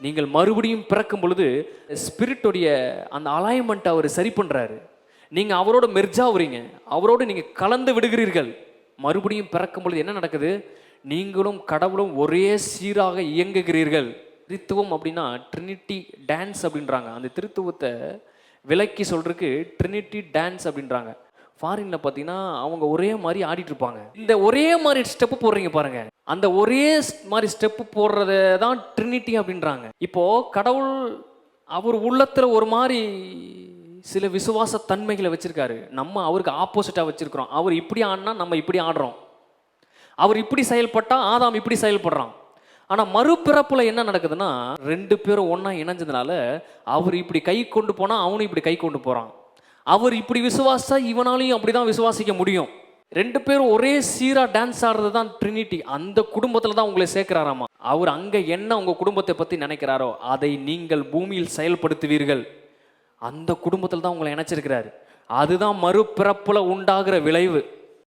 நீங்கள் மறுபடியும் பிறக்கும் பொழுது ஸ்பிரிட்டுடைய அந்த அலைன்மெண்ட் அவர் சரி பண்ணுறாரு. நீங்கள் அவரோட மெர்ஜாவுறீங்க, அவரோடு நீங்கள் கலந்து விடுகிறீர்கள். மறுபடியும் பிறக்கும் பொழுது என்ன நடக்குது? நீங்களும் கடவுளும் ஒரே சீராக இயங்குகிறீர்கள். திருத்துவம் அப்படின்னா ட்ரினிட்டி டான்ஸ் அப்படின்றாங்க. அந்த திருத்துவத்தை விலக்கி சொல்றதுக்கு ட்ரினிட்டி டான்ஸ் அப்படின்றாங்க. ஃபாரின்ல பார்த்தீங்கன்னா அவங்க ஒரே மாதிரி ஆடிட்டு இருப்பாங்க. இந்த ஒரே மாதிரி ஸ்டெப்பு போடுறீங்க பாருங்க, அந்த ஒரே மாதிரி ஸ்டெப்பு போடுறத தான் ட்ரினிட்டி அப்படின்றாங்க. இப்போ கடவுள் அவர் உள்ளத்துல ஒரு மாதிரி சில விசுவாச தன்மைகளை வச்சிருக்காரு. நம்ம அவருக்கு ஆப்போசிட்டா வச்சிருக்கிறோம். அவர் இப்படி ஆடினா நம்ம இப்படி ஆடுறோம். அவர் இப்படி செயல்பட்டா ஆதாம் இப்படி செயல்படுறான். ஆனா மறுபிறப்புல என்ன நடக்குதுன்னா, ரெண்டு பேரும் ஒன்னா இணைஞ்சதுனால அவர் இப்படி கை கொண்டு போனா அவனும் இப்படி கை கொண்டு போறான். அவர் இப்படி விசுவாசா இவனாலையும் அப்படிதான் விசுவாசிக்க முடியும். ரெண்டு பேரும் ஒரே சீரா டான்ஸ் ஆடுறது தான் ட்ரினிட்டி. அந்த குடும்பத்துல தான் உங்களை சேர்க்கிறாராமா. அவர் அங்க என்ன உங்க குடும்பத்தை பத்தி நினைக்கிறாரோ அதை நீங்கள் பூமியில் செயல்படுத்துவீர்கள். அந்த குடும்பத்தில் தான் உங்களை இணைச்சிருக்கிறாரு. அதுதான் மறுபிறப்புல உண்டாகிற விளைவு.